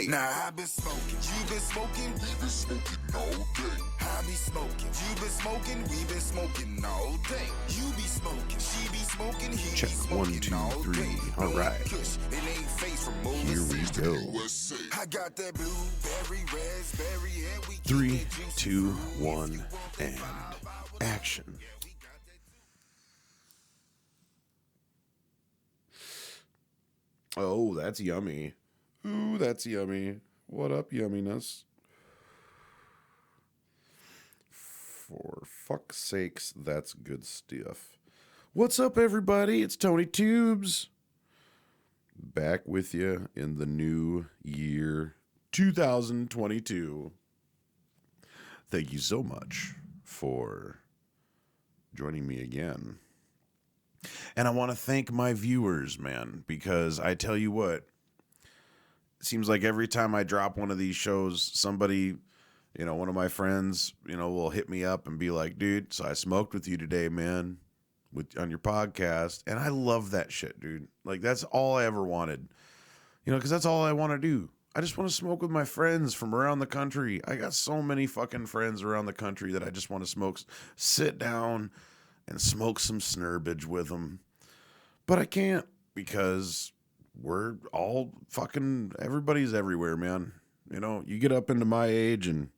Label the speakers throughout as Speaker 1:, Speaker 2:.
Speaker 1: day. Nah, I been smoking, you been smoking, we been smoking all day. I be smoking, you been smoking, we been smoking all day. You be smoking, she be smoking, he
Speaker 2: Check,
Speaker 1: be smoking
Speaker 2: 1, 2, 3. All right. Here we go.
Speaker 1: I got that blueberry, raspberry, and we
Speaker 2: 3, 2, 1, and action. Oh, that's yummy. Ooh, that's yummy. What up, yumminess? For fuck's sakes, that's good stuff. What's up, everybody? It's Tony Tubes. Back with you in the new year, 2022. Thank you so much for joining me again. And I want to thank my viewers, man, because I tell you what, it seems like every time I drop one of these shows, somebody, one of my friends, will hit me up and be like, dude, so I smoked with you today, man, on your podcast. And I love that shit, dude. Like, that's all I ever wanted, because that's all I want to do. I just want to smoke with my friends from around the country. I got so many fucking friends around the country that I just want to smoke, sit down and smoke some Snerbidge with them. But I can't because we're all fucking, everybody's everywhere, man. You get up into my age and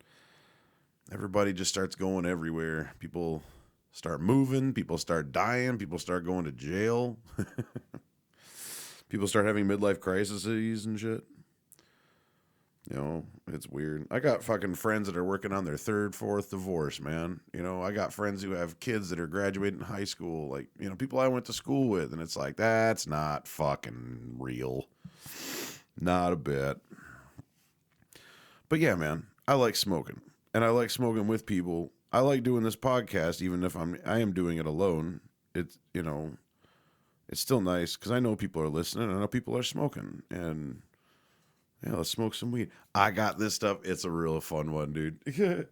Speaker 2: everybody just starts going everywhere. People start moving, people start dying, people start going to jail. People start having midlife crises and shit. It's weird. I got fucking friends that are working on their third, fourth divorce, man. I got friends who have kids that are graduating high school. Like, people I went to school with. And it's like, that's not fucking real. Not a bit. But yeah, man, I like smoking. And I like smoking with people. I like doing this podcast, even if I am doing it alone. It's, it's still nice because I know people are listening. I know people are smoking. And yeah, let's smoke some weed. I got this stuff. It's a real fun one, dude.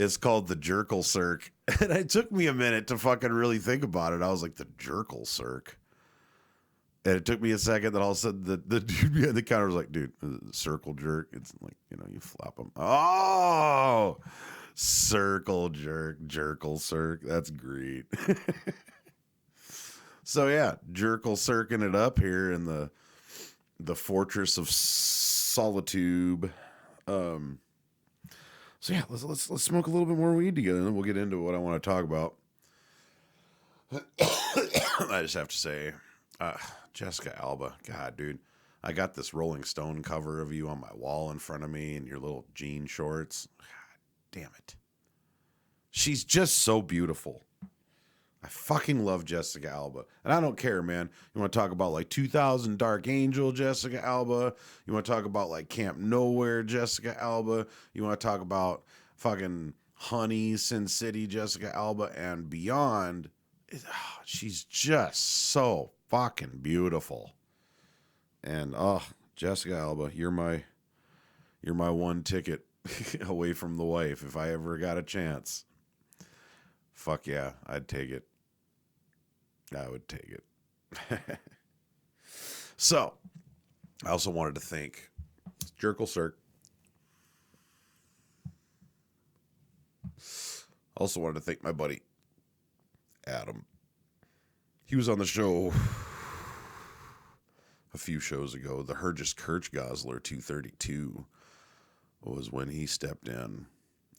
Speaker 2: It's called the Jerkle Circ. And it took me a minute to fucking really think about it. I was like, the Jerkle Circ. And it took me a second. Then all of a sudden, the dude behind the counter was like, dude, circle jerk. It's like, you flop them. Oh, circle jerk, Jerkle Circ. That's great. So, yeah, Jerkle Circing it up here in the fortress of solitude. So yeah, let's smoke a little bit more weed together, and then we'll get into what I want to talk about. I just have to say, Jessica Alba, God, dude, I got this Rolling Stone cover of you on my wall in front of me in your little jean shorts. God damn it. She's just so beautiful. I fucking love Jessica Alba. And I don't care, man. You want to talk about like 2000 Dark Angel Jessica Alba? You want to talk about like Camp Nowhere Jessica Alba? You want to talk about fucking Honey, Sin City Jessica Alba and beyond? She's just so fucking beautiful. And Jessica Alba, you're my one ticket away from the wife if I ever got a chance. Fuck yeah, I'd take it. I would take it. So, I also wanted to thank Jerkle Circ. Also wanted to thank my buddy, Adam. He was on the show a few shows ago. The Hergest Kirchgosler 232 was when he stepped in.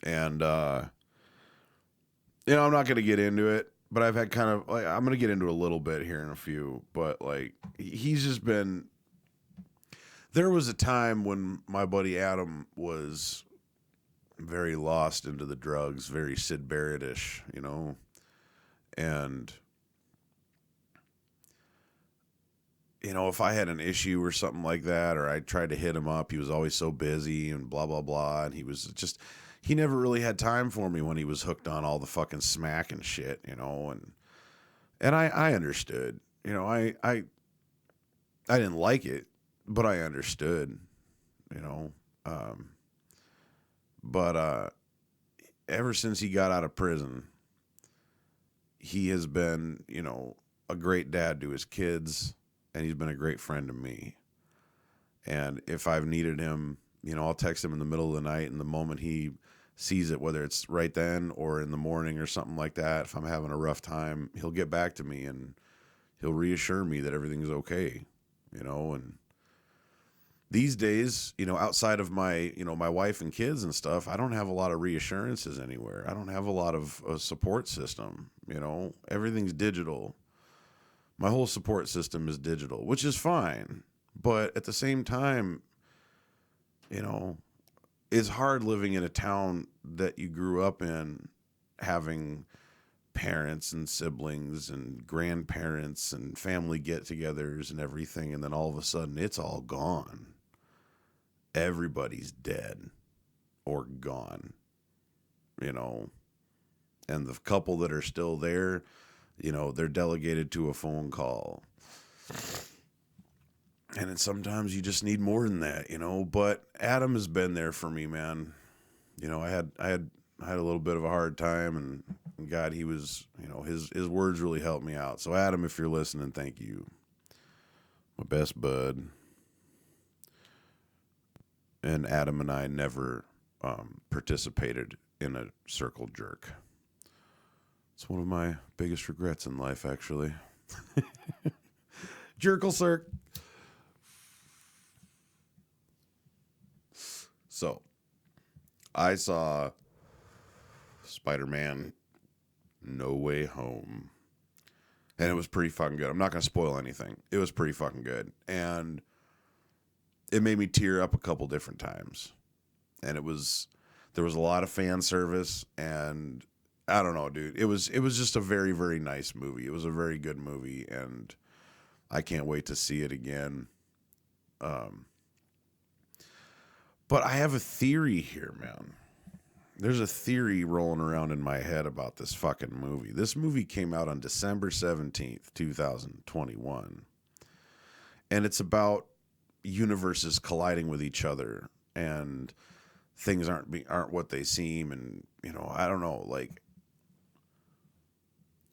Speaker 2: And, I'm not going to get into it. But I've had kind of, like, I'm going to get into a little bit here in a few, but, like, he's just been, there was a time when my buddy Adam was very lost into the drugs, very Sid Barrett-ish, and, if I had an issue or something like that, or I tried to hit him up, he was always so busy and blah, blah, blah, and he was just, he never really had time for me when he was hooked on all the fucking smack and shit, and I understood, I didn't like it, but I understood, but ever since he got out of prison, he has been, a great dad to his kids, and he's been a great friend to me. And if I've needed him, I'll text him in the middle of the night, and the moment he sees it, whether it's right then or in the morning or something like that, if I'm having a rough time, he'll get back to me and he'll reassure me that everything's okay, and these days, outside of my, my wife and kids and stuff, I don't have a lot of reassurances anywhere. I don't have a lot of a support system, everything's digital. My whole support system is digital, which is fine. But at the same time, it's hard living in a town that you grew up in, having parents and siblings and grandparents and family get-togethers and everything, and then all of a sudden it's all gone. Everybody's dead or gone, and the couple that are still there, they're delegated to a phone call. And then sometimes you just need more than that, but Adam has been there for me, man. I had a little bit of a hard time, and God, he was, his words really helped me out. So Adam, if you're listening, thank you. My best bud. And Adam and I never participated in a circle jerk. It's one of my biggest regrets in life, actually. Jerkle Circ. So, I saw Spider-Man No Way Home. And it was pretty fucking good. I'm not going to spoil anything. It was pretty fucking good. And it made me tear up a couple different times. And there was a lot of fan service, and I don't know, dude. It was just a very, very nice movie. It was a very good movie, and I can't wait to see it again. But I have a theory here, man. There's a theory rolling around in my head about this fucking movie. This movie came out on December 17th, 2021. And it's about universes colliding with each other, and things aren't what they seem, and I don't know, like,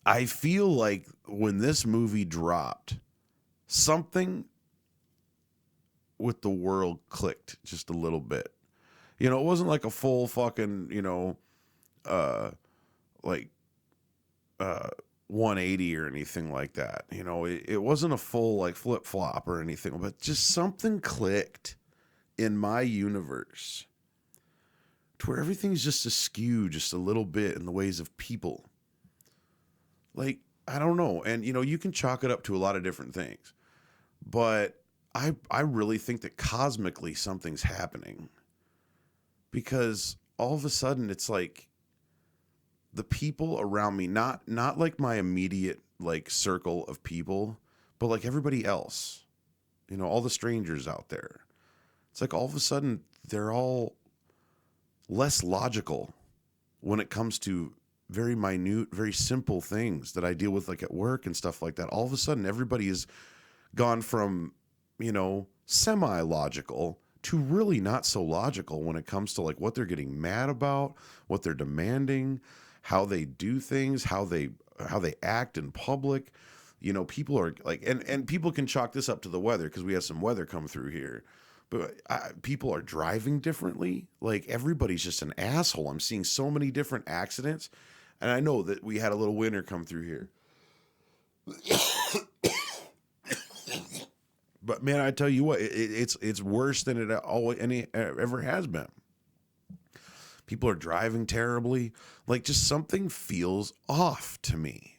Speaker 2: I feel like when this movie dropped, something with the world clicked just a little bit. It wasn't like a full fucking 180 or anything like that. It wasn't a full like flip flop or anything, but just something clicked in my universe to where everything's just askew just a little bit in the ways of people. Like, I don't know. And, you can chalk it up to a lot of different things, but I really think that cosmically something's happening, because all of a sudden it's like the people around me, not like my immediate like circle of people, but like everybody else, all the strangers out there. It's like all of a sudden they're all less logical when it comes to very minute, very simple things that I deal with like at work and stuff like that. All of a sudden everybody has gone from, semi-logical to really not so logical when it comes to like what they're getting mad about, what they're demanding, how they do things, how they act in public. People are like, and people can chalk this up to the weather, because we have some weather come through here, but people are driving differently. Like, everybody's just an asshole. I'm seeing so many different accidents, and I know that we had a little winter come through here. But man, I tell you what, it's worse than it ever has been. People are driving terribly. Like, just something feels off to me.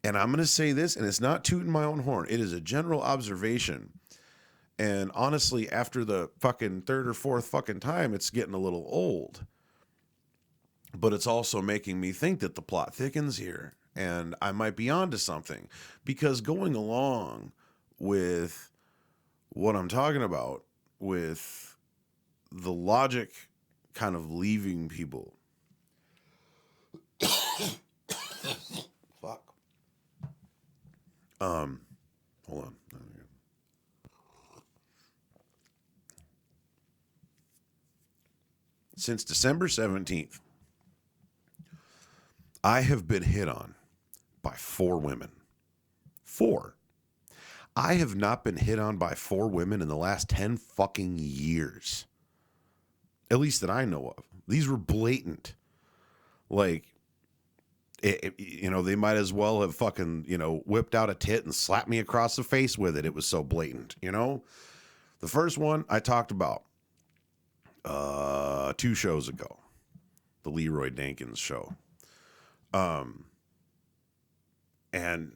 Speaker 2: And I'm going to say this, and it's not tooting my own horn. It is a general observation. And honestly, after the fucking third or fourth fucking time, it's getting a little old. But it's also making me think that the plot thickens here, and I might be onto something. Because going along with what I'm talking about, with the logic kind of leaving people. Fuck. Hold on. Since December 17th, I have been hit on by 4 women. 4. I have not been hit on by 4 women in the last 10 fucking years. At least that I know of. These were blatant. Like, they might as well have fucking, whipped out a tit and slapped me across the face with it. It was so blatant, The first one I talked about 2 shows ago. The Leroy Dankins show. And,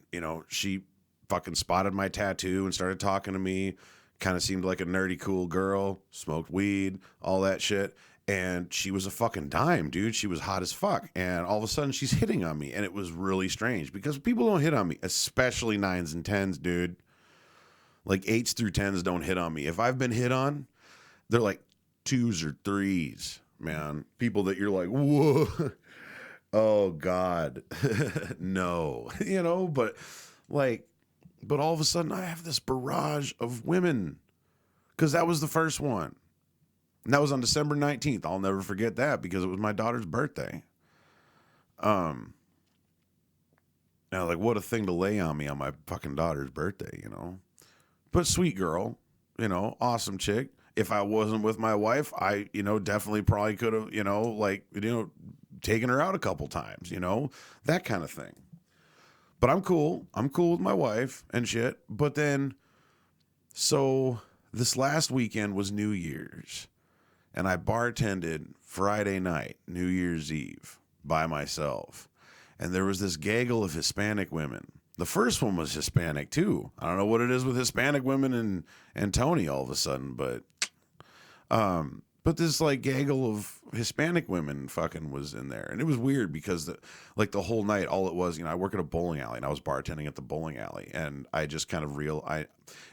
Speaker 2: she fucking spotted my tattoo and started talking to me. Kind of seemed like a nerdy, cool girl. Smoked weed, all that shit. And she was a fucking dime, dude. She was hot as fuck. And all of a sudden, she's hitting on me. And it was really strange because people don't hit on me, especially 9s and 10s, dude. Like 8s through 10s don't hit on me. If I've been hit on, they're like 2s or 3s, man. People that you're like, whoa, oh, God, no. But all of a sudden, I have this barrage of women because that was the first one. And that was on December 19th. I'll never forget that because it was my daughter's birthday. Now, like, what a thing to lay on me on my fucking daughter's birthday, But sweet girl, awesome chick. If I wasn't with my wife, I, definitely probably could have, taken her out a couple times, that kind of thing. But I'm cool. I'm cool with my wife and shit. But then, so this last weekend was New Year's. And I bartended Friday night, New Year's Eve, by myself. And there was this gaggle of Hispanic women. The first one was Hispanic, too. I don't know what it is with Hispanic women and Tony all of a sudden, but this, like, gaggle of Hispanic women fucking was in there. And it was weird because, the whole night, all it was, I work at a bowling alley, and I was bartending at the bowling alley. And I just kind of it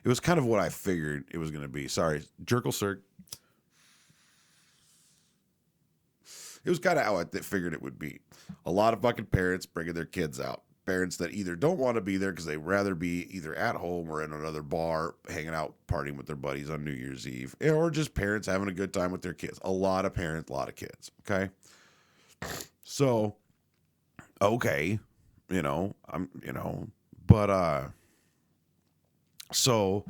Speaker 2: was kind of what I figured it was going to be. Sorry, Jerkle Circ. It was kind of how I figured it would be. A lot of fucking parents bringing their kids out. Parents that either don't want to be there because they'd rather be either at home or in another bar, hanging out, partying with their buddies on New Year's Eve. Or just parents having a good time with their kids. A lot of parents, a lot of kids. Okay? So, okay. So,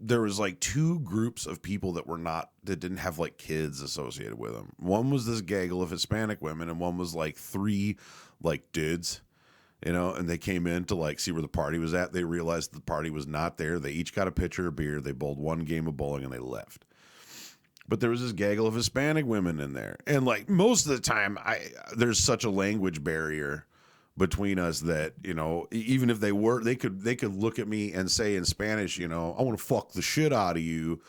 Speaker 2: there was like 2 groups of people that didn't have like kids associated with them. One was this gaggle of Hispanic women, and one was like 3 like dudes, and they came in to like see where the party was at. They realized the party was not there. They each got a pitcher of beer. They bowled 1 game of bowling and they left. But there was this gaggle of Hispanic women in there. And like most of the time there's such a language barrier between us that, even if they could look at me and say in Spanish, I want to fuck the shit out of you.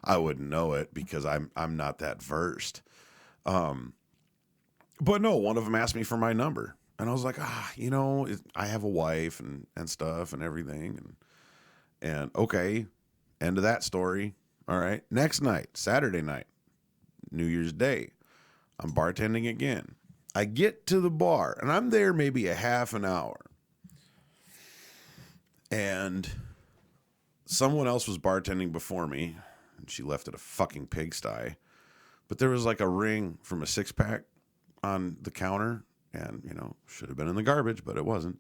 Speaker 2: I wouldn't know it because I'm not that versed. But no, one of them asked me for my number, and I was like, I have a wife and stuff and everything. And okay, end of that story. All right. Next night, Saturday night, New Year's Day, I'm bartending again. I get to the bar, and I'm there maybe a half an hour. And someone else was bartending before me, and she left at a fucking pigsty. But there was like a ring from a 6-pack on the counter, and, should have been in the garbage, but it wasn't.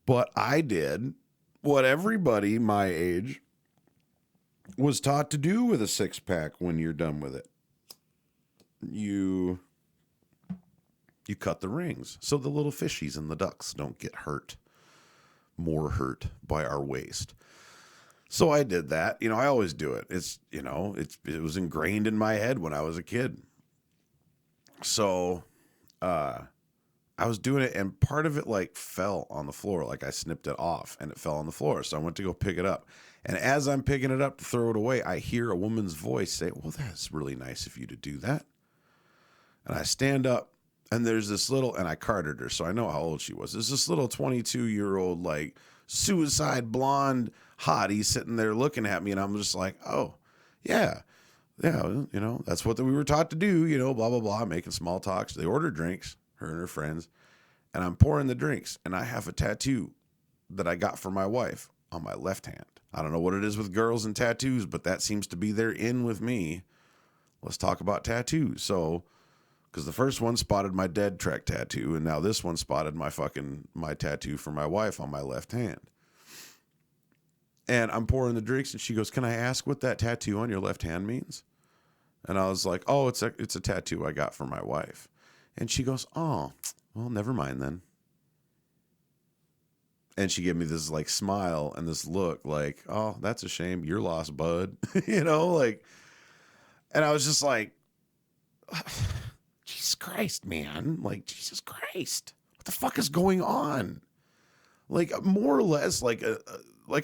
Speaker 2: But I did what everybody my age was taught to do with a 6-pack when you're done with it. You cut the rings so the little fishies and the ducks don't get more hurt by our waste. So I did that. I always do it. It was ingrained in my head when I was a kid. So I was doing it, and part of it like fell on the floor. Like I snipped it off and it fell on the floor. So I went to go pick it up. And as I'm picking it up to throw it away, I hear a woman's voice say, "Well, that's really nice of you to do that." And I stand up, and there's this little, and I carded her, so I know how old she was. There's this little 22-year-old, like, suicide blonde hottie sitting there looking at me, and I'm just like, oh, yeah, that's what we were taught to do, blah, blah, blah, making small talks. They order drinks, her and her friends, and I'm pouring the drinks, and I have a tattoo that I got for my wife on my left hand. I don't know what it is with girls and tattoos, but that seems to be their in with me. Let's talk about tattoos. So Because the first one spotted my dead Trek tattoo, and now this one spotted my tattoo for my wife on my left hand. And I'm pouring the drinks, and she goes, "Can I ask what that tattoo on your left hand means?" And I was like, "Oh, it's a tattoo I got for my wife." And she goes, "Oh, well, never mind then." And she gave me this like smile and this look like, "Oh, that's a shame. You're lost, bud." You know, like, and I was just like, Jesus Christ, man. Like, Jesus Christ. What the fuck is going on? Like, more or less, like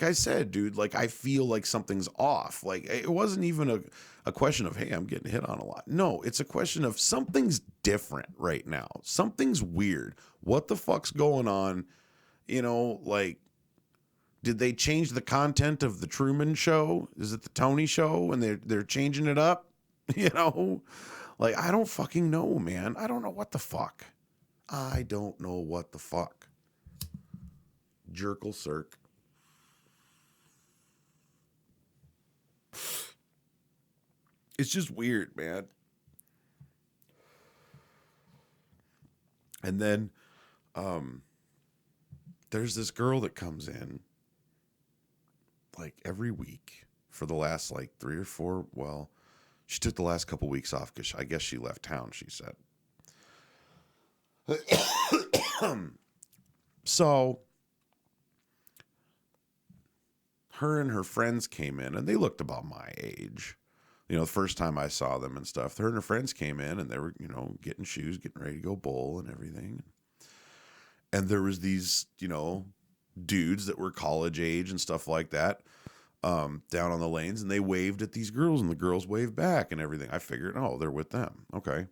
Speaker 2: I said, dude, like, I feel like something's off. Like, it wasn't even a question of, hey, I'm getting hit on a lot. No, it's a question of something's different right now. Something's weird. What the fuck's going on? You know, like, did they change the content of the Truman Show? Is it the Tony Show? And they're changing it up? You know? Like, I don't fucking know, man. I don't know what the fuck. I don't know what the fuck. Jerkle Circ. It's just weird, man. And then there's this girl that comes in like every week for the last like 3 or 4. Well, she took the last couple weeks off because I guess she left town, she said. So her and her friends came in, and they looked about my age. You know, the first time I saw them and stuff, her and her friends came in, and they were, you know, getting shoes, getting ready to go bowl and everything. And there was these, you know, dudes that were college age and stuff like that, down on the lanes, and they waved at these girls, and the girls waved back and everything. I figured, oh, they're with them. Okay.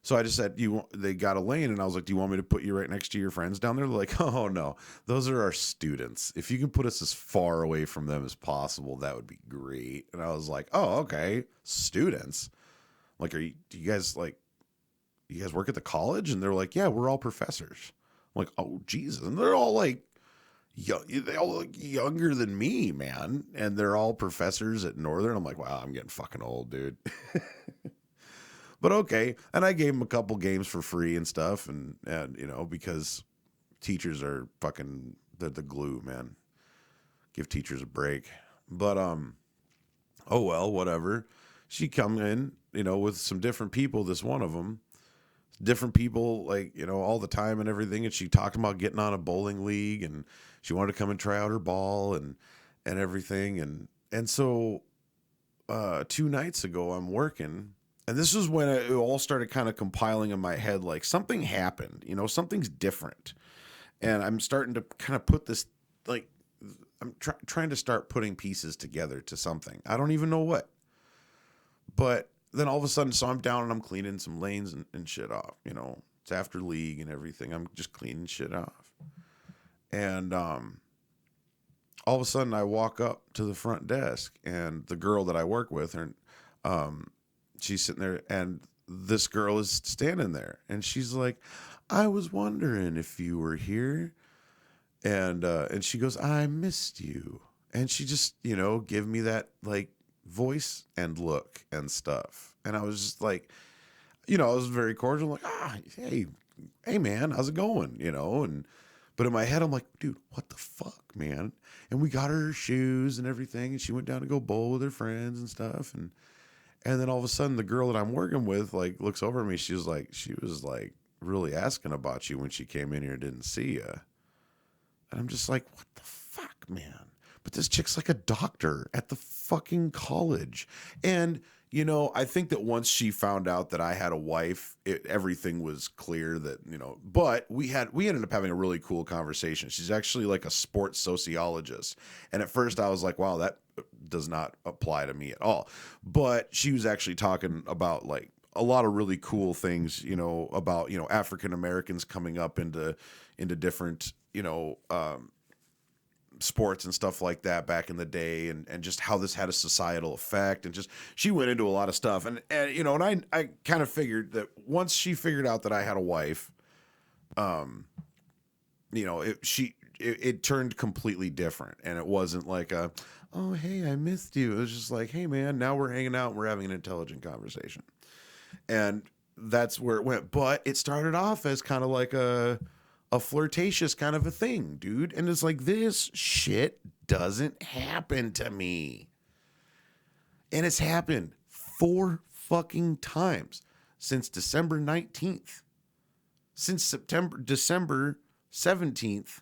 Speaker 2: So I just said, they got a lane, and I was like, "Do you want me to put you right next to your friends down there?" They're like, "Oh, no, those are our students. If you can put us as far away from them as possible, that would be great." And I was like, "Oh, okay, students. Like, do you guys work at the college?" And they're like, "Yeah, we're all professors." I'm like, "Oh, Jesus." And they're all like, they all look younger than me, man. And they're all professors at Northern. I'm like, wow, I'm getting fucking old, dude. But okay. And I gave them a couple games for free and stuff. And you know, because teachers are fucking, they're the glue, man. Give teachers a break. But, oh, well, whatever. She come in, you know, with some different people, this one of them. Different people, like, you know, all the time and everything. And she talked about getting on a bowling league, and she wanted to come and try out her ball and everything. And so 2 nights ago, I'm working. And this is when it all started kind of compiling in my head, like something happened, you know, something's different. And I'm starting to kind of put this, like, I'm trying to start putting pieces together to something. I don't even know what. But then all of a sudden, so I'm down and I'm cleaning some lanes and shit off. You know, it's after league and everything. I'm just cleaning shit off. And all of a sudden, I walk up to the front desk, and the girl that I work with, she's sitting there, and this girl is standing there, and she's like, "I was wondering if you were here." And she goes, "I missed you." And she just, you know, give me that like voice and look and stuff. And I was just like, you know, I was very cordial, like, hey man, how's it going? You know, but in my head, I'm like, dude, what the fuck, man? And we got her shoes and everything, and she went down to go bowl with her friends and stuff. And then all of a sudden, the girl that I'm working with, like, looks over at me. She was like really asking about you when she came in here and didn't see you. And I'm just like, what the fuck, man? But this chick's like a doctor at the fucking college. And, you know, I think that once she found out that I had a wife, everything was clear that, you know, but we ended up having a really cool conversation. She's actually like a sports sociologist. And at first I was like, wow, that does not apply to me at all. But she was actually talking about like a lot of really cool things, you know, about, you know, African Americans coming up into different, you know, sports and stuff like that back in the day, and just how this had a societal effect, and just she went into a lot of stuff, and you know, and I kind of figured that once she figured out that I had a wife, you know, it turned completely different, and it wasn't like oh hey, I missed you. It was just like, hey man, now we're hanging out and we're having an intelligent conversation. And that's where it went. But it started off as kind of like a flirtatious kind of a thing, dude. And it's like, this shit doesn't happen to me. And it's happened 4 fucking times since December 19th. Since December 17th,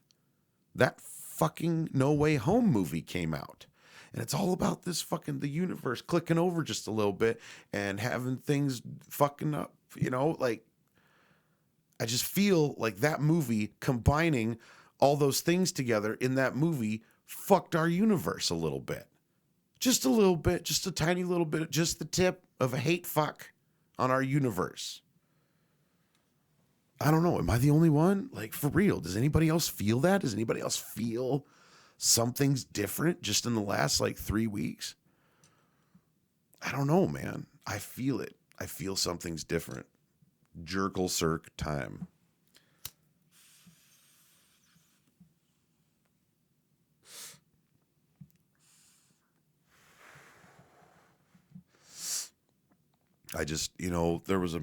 Speaker 2: that fucking No Way Home movie came out. And it's all about this fucking, the universe clicking over just a little bit and having things fucking up, you know? Like, I just feel like that movie, combining all those things together in that movie, fucked our universe a little bit. Just a little bit, just a tiny little bit, just the tip of a hate fuck on our universe. I don't know. Am I the only one? Like, for real, does anybody else feel that? Does anybody else feel something's different just in the last, like, 3 weeks? I don't know, man. I feel it. I feel something's different. Jerkle Circ time. I just, you know, there was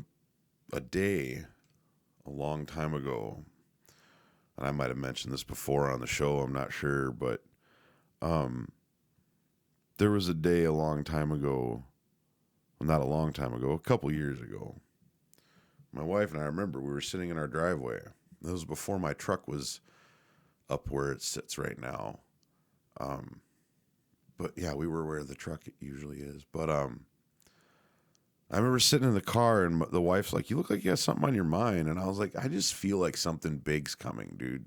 Speaker 2: a day a long time ago, and I might have mentioned this before on the show, I'm not sure, but there was a day a long time ago, well, not a long time ago, a couple years ago. My wife and I, remember, we were sitting in our driveway. That was before my truck was up where it sits right now. But yeah, we were where the truck usually is. But I remember sitting in the car and the wife's like, "You look like you got something on your mind." And I was like, "I just feel like something big's coming, dude.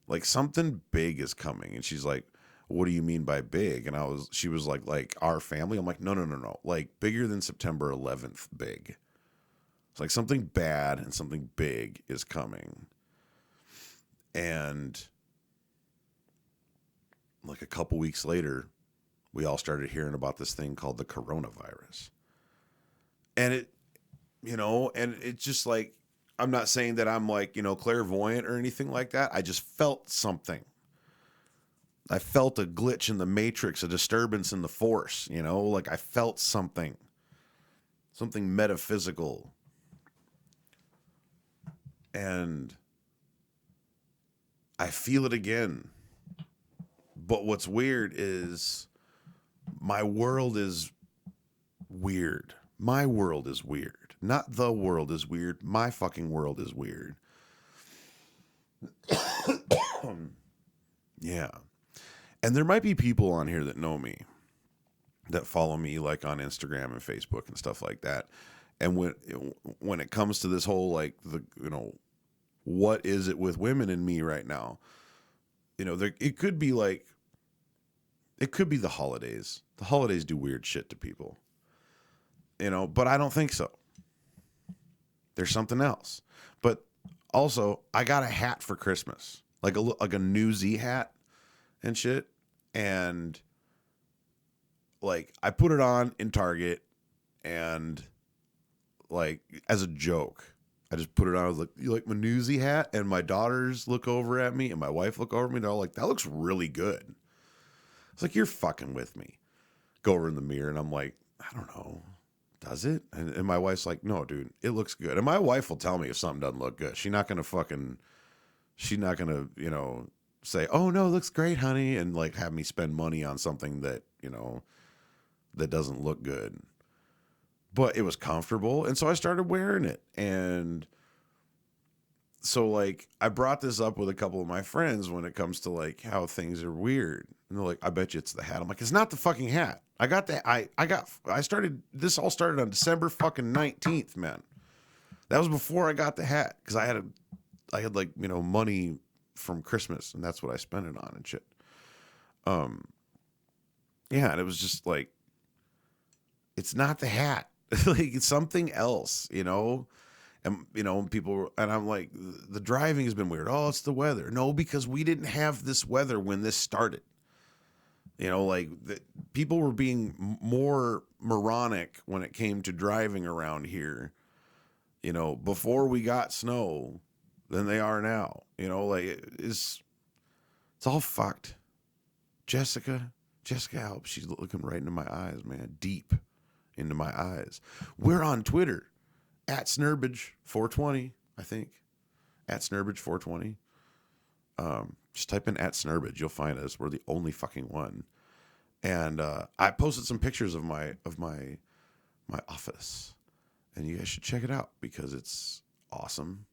Speaker 2: Like something big is coming." And she's like, "What do you mean by big?" And she was like our family. I'm like, no. Like bigger than September 11th, big. It's like something bad and something big is coming. And like a couple weeks later, we all started hearing about this thing called the coronavirus. And it, you know, and it's just like, I'm not saying that I'm like, you know, clairvoyant or anything like that. I just felt something. I felt a glitch in the matrix, a disturbance in the force, you know, like I felt something metaphysical. And I feel it again. But what's weird is my world is weird. My world is weird. Not the world is weird. My fucking world is weird. Yeah. And there might be people on here that know me, that follow me like on Instagram and Facebook and stuff like that. And when it comes to this whole, like, the, you know, what is it with women and me right now? You know, it could be like, it could be the holidays. The holidays do weird shit to people. You know, but I don't think so. There's something else. But also, I got a hat for Christmas, like a Newsy hat and shit. And like, I put it on in Target, and like as a joke, I just put it on. I was like, "You like my Newsy hat?" And my daughters look over at me, and my wife look over at me. They're all like, "That looks really good." It's like, "You're fucking with me." Go over in the mirror, and I'm like, "I don't know. Does it?" And my wife's like, "No, dude, it looks good." And my wife will tell me if something doesn't look good. She's not gonna, you know, say, "Oh no, it looks great, honey," and like have me spend money on something that, you know, that doesn't look good. But it was comfortable, and so I started wearing it. And so like I brought this up with a couple of my friends when it comes to like how things are weird. And they're like, "I bet you it's the hat." I'm like, "It's not the fucking hat. I got that. This all started on December fucking 19th, man. That was before I got the hat, because I had like, you know, money from Christmas, and that's what I spent it on and shit. Yeah, and it was just like, it's not the hat. Like, it's something else, you know? And, you know, and I'm like, the driving has been weird. Oh, it's the weather. No, because we didn't have this weather when this started. You know, like, people were being more moronic when it came to driving around here, you know, before we got snow than they are now. You know, like, it's all fucked. Jessica, help. She's looking right into my eyes, man. Deep into my eyes. We're on Twitter at Snerbidge 420, I think. At Snerbidge 420. Just type in at Snerbidge, you'll find us. We're the only fucking one. And I posted some pictures of my office, and you guys should check it out because it's awesome.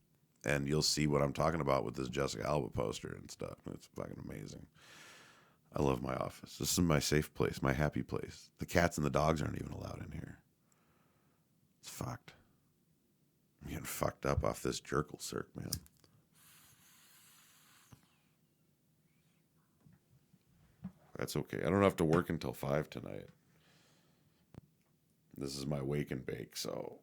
Speaker 2: And you'll see what I'm talking about with this Jessica Alba poster and stuff. It's fucking amazing. I love my office. This is my safe place, my happy place. The cats and the dogs aren't even allowed in here. It's fucked. I'm getting fucked up off this Jerkle Circ, man. That's okay. I don't have to work until 5 tonight. This is my wake and bake, so.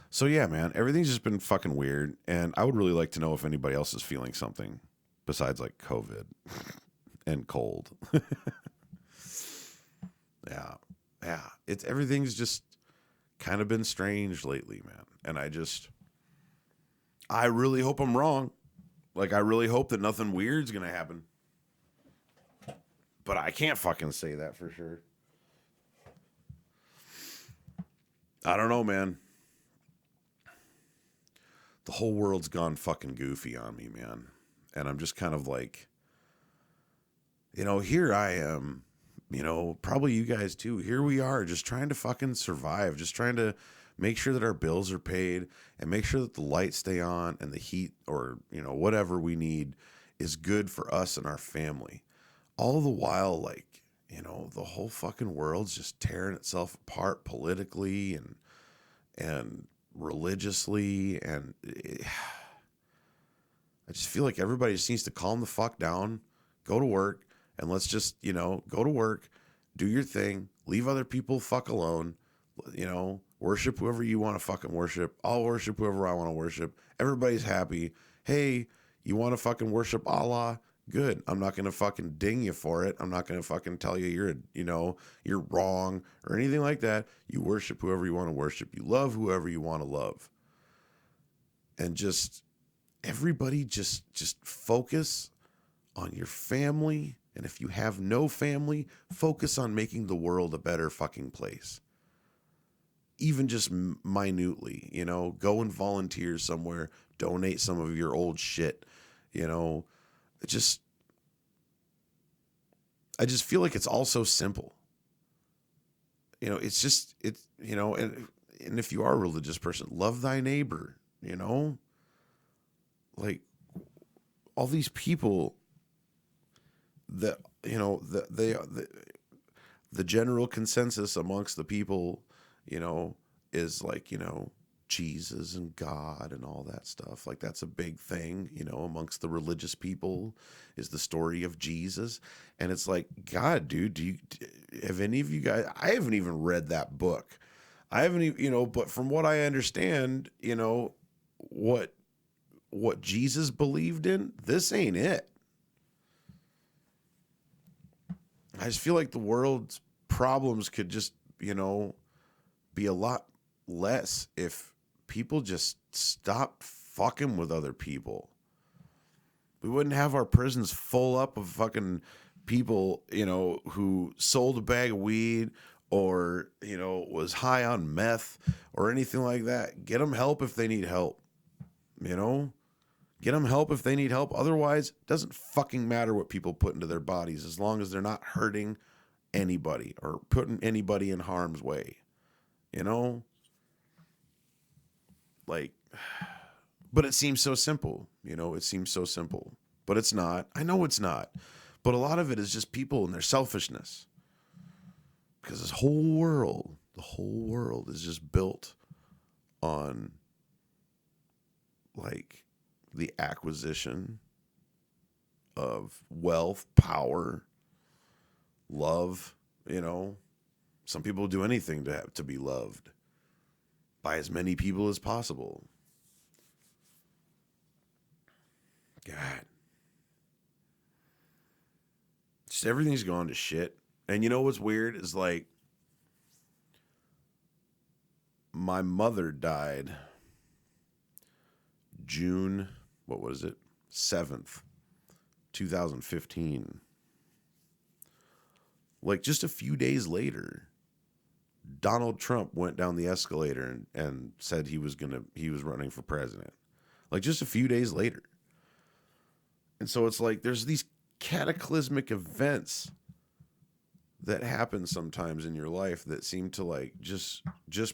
Speaker 2: So yeah, man, everything's just been fucking weird, and I would really like to know if anybody else is feeling something besides like COVID and cold. Yeah. Everything's just kind of been strange lately, man. And I really hope I'm wrong. Like, I really hope that nothing weird's gonna happen. But I can't fucking say that for sure. I don't know, man. The whole world's gone fucking goofy on me, man. And I'm just kind of like, here I am, probably you guys too. Here we are just trying to fucking survive, just trying to make sure that our bills are paid and make sure that the lights stay on and the heat or, whatever we need is good for us and our family. All the while, like, the whole fucking world's just tearing itself apart politically and religiously, and I just feel like everybody just needs to calm the fuck down, go to work, and let's just, go to work, do your thing, leave other people fuck alone, worship whoever you want to fucking worship. I'll worship whoever I want to worship. Everybody's happy. Hey, you want to fucking worship Allah? Good. I'm not going to fucking ding you for it. I'm not going to fucking tell you you're wrong or anything like that. You worship whoever you want to worship. You love whoever you want to love. And just everybody just focus on your family. And if you have no family, focus on making the world a better fucking place. Even just minutely, go and volunteer somewhere, donate some of your old shit, I just feel like it's all so simple. And if you are a religious person, love thy neighbor, like all these people that, the general consensus amongst the people, is like, Jesus and God and all that stuff. Like, that's a big thing, amongst the religious people is the story of Jesus. And it's like, God, dude, have any of you guys, I haven't even read that book. I haven't even, but from what I understand, what Jesus believed in, this ain't it. I just feel like the world's problems could just, be a lot less if people just stopped fucking with other people. We wouldn't have our prisons full up of fucking people, who sold a bag of weed or, was high on meth or anything like that. Get them help if they need help, Get them help if they need help. Otherwise, it doesn't fucking matter what people put into their bodies as long as they're not hurting anybody or putting anybody in harm's way, Like, but it seems so simple, it seems so simple, but it's not. I know it's not, but a lot of it is just people and their selfishness, because the whole world is just built on like the acquisition of wealth, power, love, some people do anything to be loved by as many people as possible. God. Just everything's gone to shit. And you know what's weird is like, my mother died June, 7th, 2015. Like just a few days later, Donald Trump went down the escalator and said he was running for president. Like just a few days later. And so it's like there's these cataclysmic events that happen sometimes in your life that seem to like just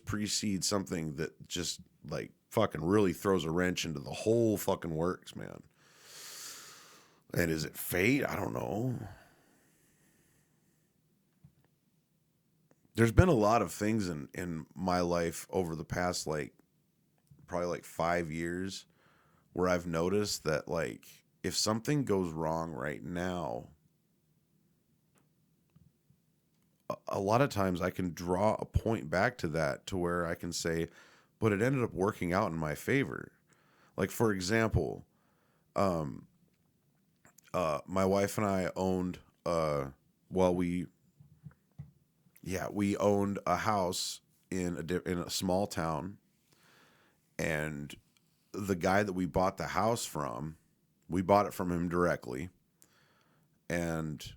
Speaker 2: precede something that just like fucking really throws a wrench into the whole fucking works, man. And is it fate? I don't know. There's been a lot of things in my life over the past probably 5 years where I've noticed that like if something goes wrong right now, a lot of times I can draw a point back to that to where I can say, but it ended up working out in my favor. Like for example, my wife and I owned we owned a house in a small town, and the guy that we bought the house from, we bought it from him directly, and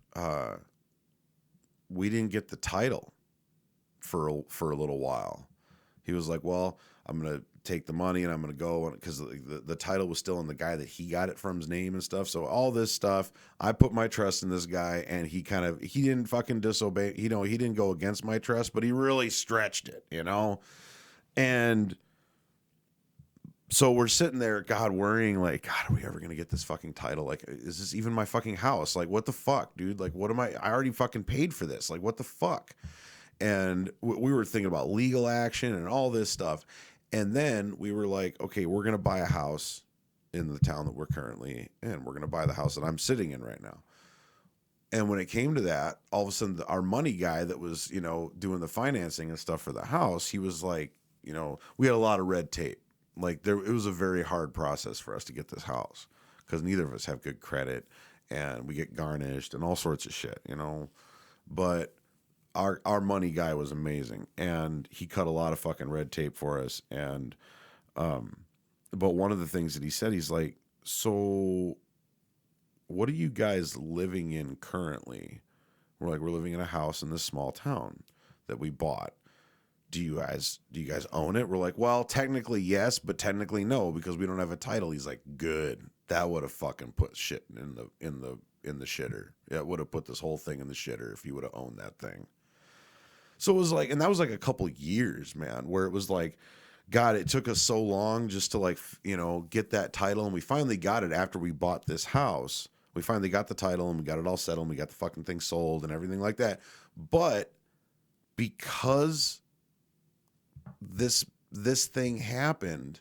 Speaker 2: we didn't get the title for a little while. He was like, well, I'm going to take the money and I'm going to go, because the title was still in the guy that he got it from's name and stuff. So all this stuff, I put my trust in this guy, and he didn't fucking disobey. He didn't go against my trust, but he really stretched it, And so we're sitting there, God, worrying like, God, are we ever going to get this fucking title? Like, is this even my fucking house? Like, what the fuck, dude? Like, what am I already fucking paid for this. Like, what the fuck? And we were thinking about legal action and all this stuff. And then we were like, okay, we're going to buy a house in the town that we're currently in. We're going to buy the house that I'm sitting in right now. And when it came to that, all of a sudden, our money guy that was, doing the financing and stuff for the house, he was like, we had a lot of red tape. Like it was a very hard process for us to get this house because neither of us have good credit, and we get garnished and all sorts of shit, But our money guy was amazing, and he cut a lot of fucking red tape for us. And but one of the things that he said, he's like, so what are you guys living in currently? We're like, we're living in a house in this small town that we bought. Do you guys own it? We're like, well, technically yes, but technically no, because we don't have a title. He's like, good. That would have fucking put shit in the shitter. It would have put this whole thing in the shitter if you would have owned that thing. So it was like, and that was like a couple years, man, where it was like, God, it took us so long just to like, get that title. And we finally got it after we bought this house. We finally got the title and we got it all settled. And we got the fucking thing sold and everything like that. But because this thing happened,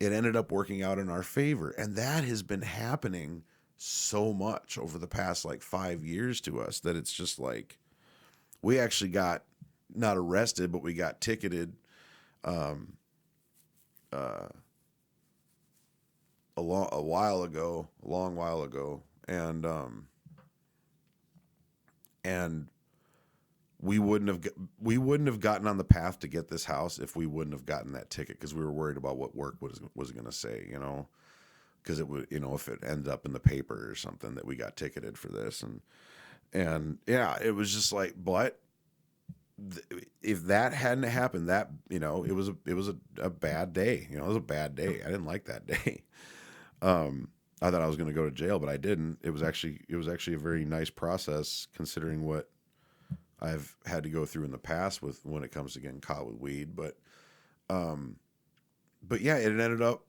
Speaker 2: it ended up working out in our favor. And that has been happening so much over the past 5 years to us that it's just like, we actually got not arrested, but we got ticketed a long while ago, and we wouldn't have gotten on the path to get this house if we wouldn't have gotten that ticket, because we were worried about what work was going to say, because it would, if it ended up in the paper or something that we got ticketed for this, and yeah, it was just like, but if that hadn't happened, that, it was a bad day, it was a bad day. I didn't like that day. I thought I was going to go to jail, but I didn't. It was actually a very nice process considering what I've had to go through in the past when it comes to getting caught with weed. But yeah, it ended up,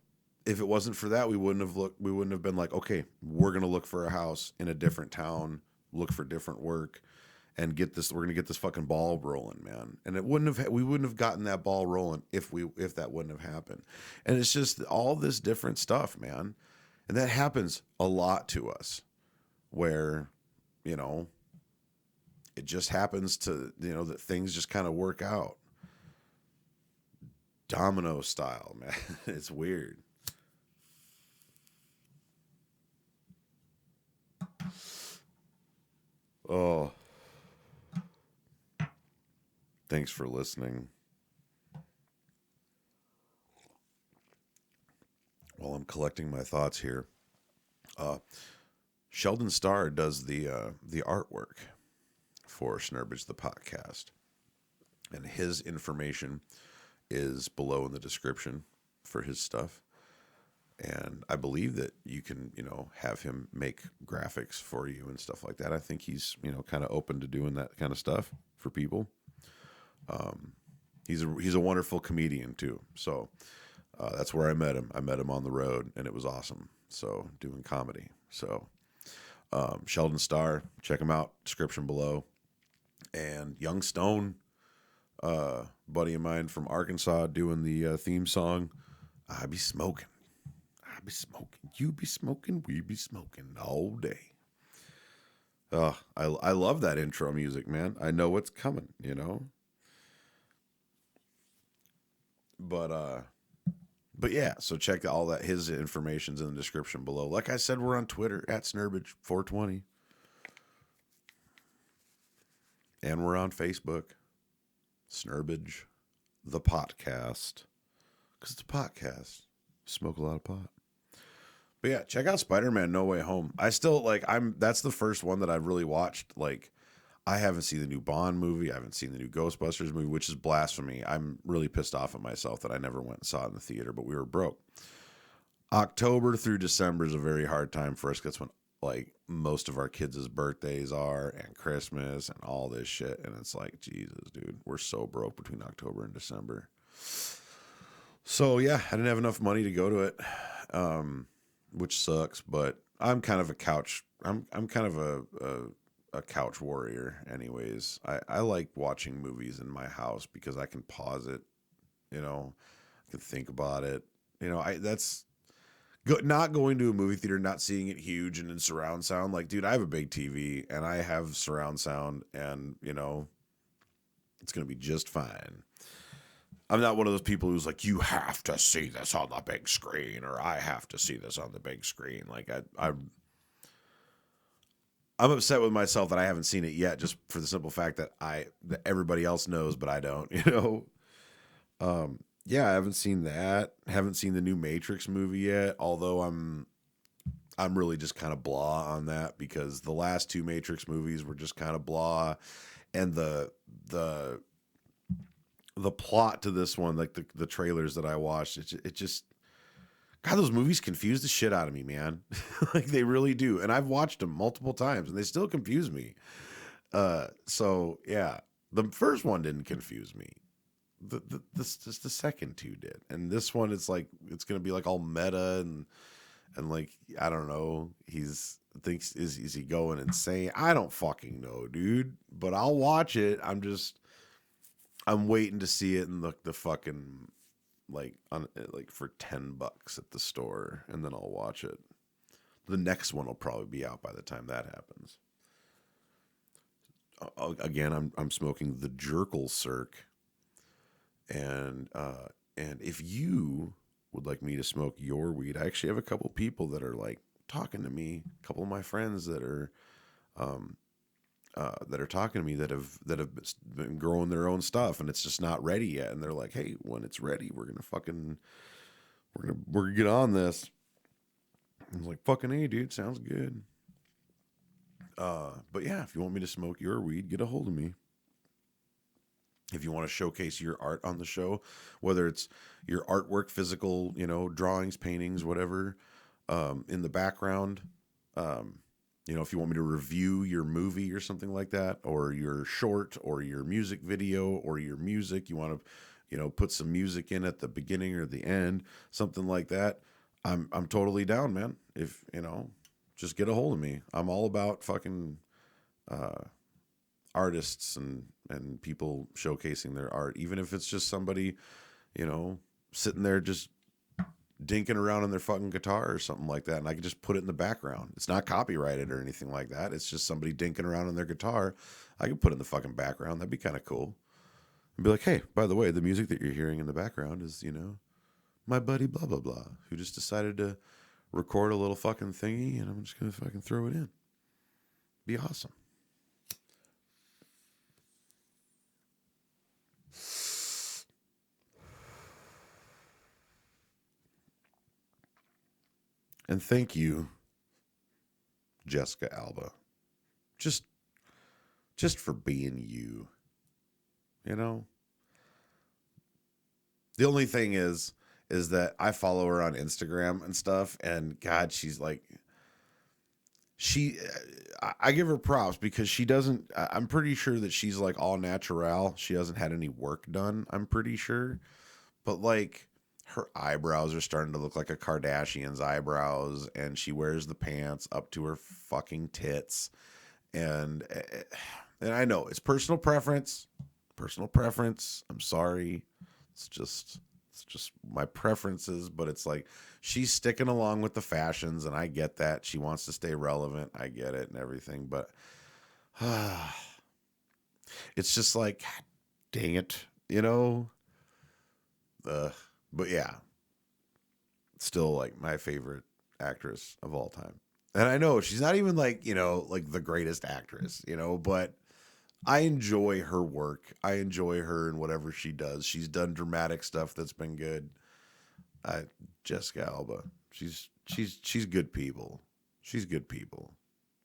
Speaker 2: if it wasn't for that, we wouldn't have been like, okay, we're going to look for a house in a different town, look for different work, and we're going to get this fucking ball rolling, man. And we wouldn't have gotten that ball rolling if that wouldn't have happened. And it's just all this different stuff, man. And that happens a lot to us where, it just happens to, that things just kind of work out. Domino style, man. It's weird. Oh. Thanks for listening. While I'm collecting my thoughts here, Sheldon Starr does the artwork for Snerbidge the podcast. And his information is below in the description for his stuff. And I believe that you can, have him make graphics for you and stuff like that. I think he's, kind of open to doing that kind of stuff for people. He's a wonderful comedian too. So that's where I met him. I met him on the road, and it was awesome. So doing comedy. So Sheldon Starr, check him out. Description below. And Young Stone, buddy of mine from Arkansas, doing the theme song. I be smoking. I be smoking. You be smoking. We be smoking all day. I love that intro music, man. I know what's coming, But yeah, so check all that. His information's in the description below. Like I said, we're on Twitter at Snerbidge420. And we're on Facebook. Snerbidge, the PoTcast. Because it's a podcast. Smoke a lot of pot. But yeah, check out Spider-Man No Way Home. I still, that's the first one that I've really watched. I haven't seen the new Bond movie. I haven't seen the new Ghostbusters movie, which is blasphemy. I'm really pissed off at myself that I never went and saw it in the theater, but we were broke. October through December is a very hard time for us. That's when, most of our kids' birthdays are, and Christmas, and all this shit. And it's like, Jesus, dude, we're so broke between October and December. So, yeah, I didn't have enough money to go to it, which sucks, but I'm kind of a couch. I'm kind of a couch warrior anyways. I like watching movies in my house because I can pause it, I can think about it. That's not going to a movie theater, not seeing it huge and in surround sound. Dude, I have a big TV and I have surround sound, and it's going to be just fine. I'm not one of those people who's like, you have to see this on the big screen, or I have to see this on the big screen. I'm upset with myself that I haven't seen it yet, just for the simple fact that everybody else knows, but I don't, Yeah, I haven't seen that. Haven't seen the new Matrix movie yet, although I'm really just kind of blah on that because the last two Matrix movies were just kind of blah, and the plot to this one, the trailers that I watched, it just, God, those movies confuse the shit out of me, man. They really do. And I've watched them multiple times and they still confuse me. So yeah, the first one didn't confuse me. The second two did. And this one, it's going to be all meta and I don't know. Is he going insane? I don't fucking know, dude, but I'll watch it. I'm waiting to see it in the fucking, for $10 at the store, and then I'll watch it. The next one will probably be out by the time that happens. Again, I'm smoking the Jerkle Circ, and if you would like me to smoke your weed, I actually have a couple people that are talking to me. A couple of my friends that are talking to me that have been growing their own stuff, and it's just not ready yet. And they're like, hey, when it's ready, we're gonna get on this. I was like, fucking hey, dude, sounds good. But yeah, if you want me to smoke your weed, get a hold of me. If you want to showcase your art on the show, whether it's your artwork, physical, drawings, paintings, whatever, in the background, if you want me to review your movie or something like that, or your short, or your music video, or your music, you want to, put some music in at the beginning or the end, something like that, I'm totally down, man. If, just get a hold of me. I'm all about fucking artists and people showcasing their art, even if it's just somebody, sitting there just dinking around on their fucking guitar or something like that, and I can just put it in the background. It's not copyrighted or anything like that. It's just somebody dinking around on their guitar. I can put it in the fucking background. That'd be kind of cool. And be like, hey, by the way, the music that you're hearing in the background is, my buddy blah blah blah, who just decided to record a little fucking thingy, and I'm just gonna fucking throw it in. Be awesome. And thank you, Jessica Alba. Just just for being you. You know? The only thing is that I follow her on Instagram and stuff, and God, she's like, I give her props because she doesn't, I'm pretty sure that she's like all natural. She hasn't had any work done, I'm pretty sure. But like, her eyebrows are starting to look like a Kardashian's eyebrows, and she wears the pants up to her fucking tits. And I know it's personal preference. I'm sorry. It's just my preferences, but it's like she's sticking along with the fashions, and I get that. She wants to stay relevant. I get it and everything, but it's just like, God, dang it, you know? But yeah, still like my favorite actress of all time. And I know she's not even like, you know, like the greatest actress, you know, but I enjoy her work. I enjoy her and whatever she does. She's done dramatic stuff that's been good. Jessica Alba. She's good people. She's good people.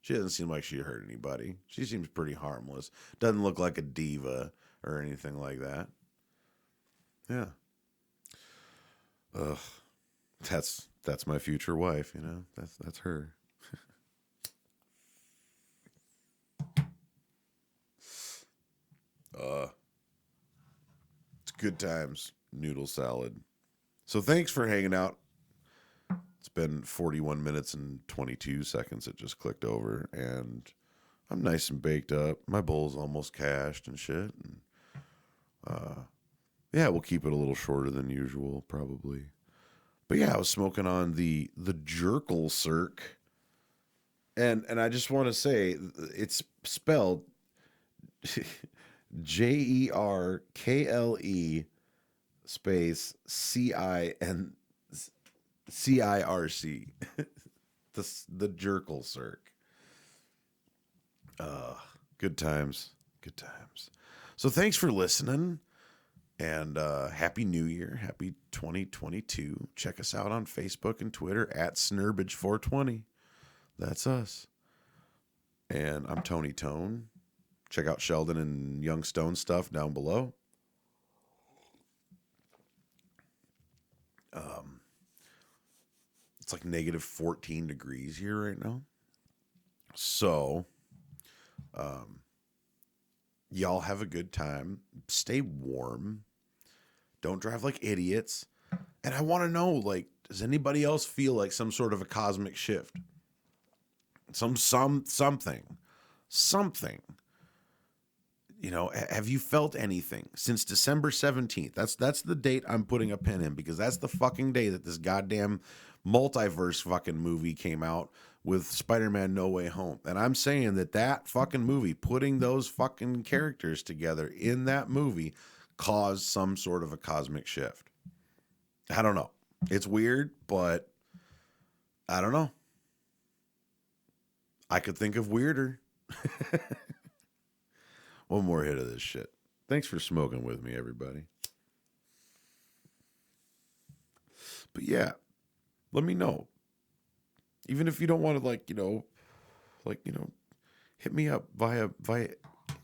Speaker 2: She doesn't seem like she hurt anybody. She seems pretty harmless. Doesn't look like a diva or anything like that. Yeah. Ugh. That's my future wife, you know. That's her. It's good times. Noodle salad. So thanks for hanging out. It's been 41 minutes and 22 seconds. It just clicked over, and I'm nice and baked up. My bowl's almost cashed and shit. And, yeah, we'll keep it a little shorter than usual, probably. But yeah, I was smoking on the Jerkle Circ, and I just want to say it's spelled JERKLE space CIRC. the Jerkle Circ. Good times. Good times. So thanks for listening. And Happy New Year. Happy 2022. Check us out on Facebook and Twitter at Snerbidge420. That's us. And I'm Tony Tone. Check out Sheldon and Young Stone stuff down below. It's like negative 14 degrees here right now. So, y'all have a good time. Stay warm. Don't drive like idiots. And I want to know, like, does anybody else feel like some sort of a cosmic shift? Something. You know, have you felt anything since December 17th? That's the date I'm putting a pin in, because that's the fucking day that this goddamn multiverse fucking movie came out with Spider-Man No Way Home. And I'm saying that fucking movie, putting those fucking characters together in that movie, caused some sort of a cosmic shift. I don't know. It's weird, but I don't know. I could think of weirder. One more hit of this shit. Thanks for smoking with me, everybody. But yeah, let me know. Even if you don't want to, hit me up via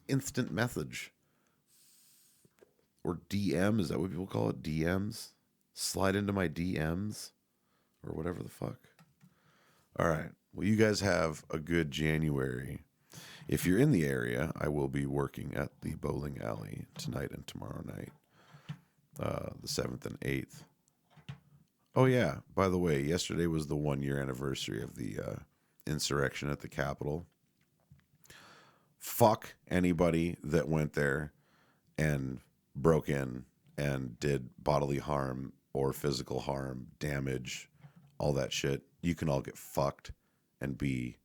Speaker 2: instant message or DM. Is that what people call it? DMs? Slide into my DMs or whatever the fuck. All right. Well, you guys have a good January. If you're in the area, I will be working at the bowling alley tonight and tomorrow night, the 7th and 8th. Oh, yeah. By the way, yesterday was the 1-year anniversary of the insurrection at the Capitol. Fuck anybody that went there and broke in and did bodily harm or physical harm, damage, all that shit. You can all get fucked and be,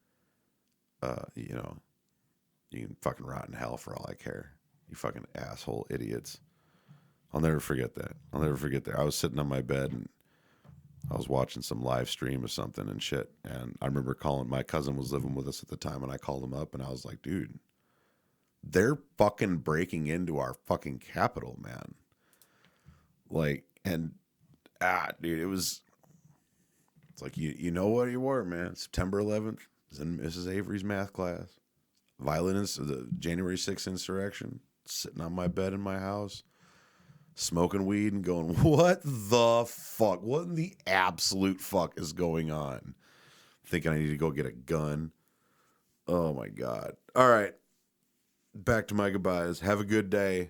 Speaker 2: you can fucking rot in hell for all I care. You fucking asshole idiots. I'll never forget that. I was sitting on my bed and I was watching some live stream or something and shit. And I remember calling, my cousin was living with us at the time, and I called him up and I was like, dude, they're fucking breaking into our fucking Capitol, man. Like, and, dude, it's like, you know what you were, man. September 11th is in Mrs. Avery's math class. violence, the January 6th insurrection, sitting on my bed in my house, smoking weed and going, what the fuck? What in the absolute fuck is going on? Thinking I need to go get a gun. Oh my God. All right. Back to my goodbyes. Have a good day.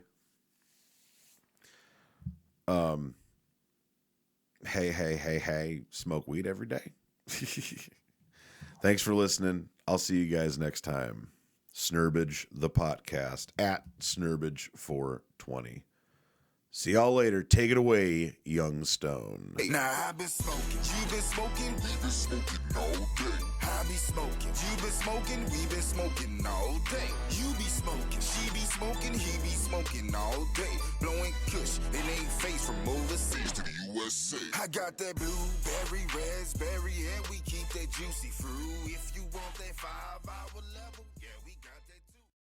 Speaker 2: Hey, smoke weed every day. Thanks for listening. I'll see you guys next time. Snerbidge, the PoTcast, at Snerbidge420. See y'all later. Take it away, Young Stone.
Speaker 1: Now I've been smoking, you been smoking, we been smoking all day. I be smoking, you been smoking, we been smoking all day. You be smoking, she be smoking, he be smoking all day. Blowing kush, it ain't face from overseas to the USA. I got that blueberry, raspberry, and we keep that juicy fruit. If you want that 5-hour level, yeah.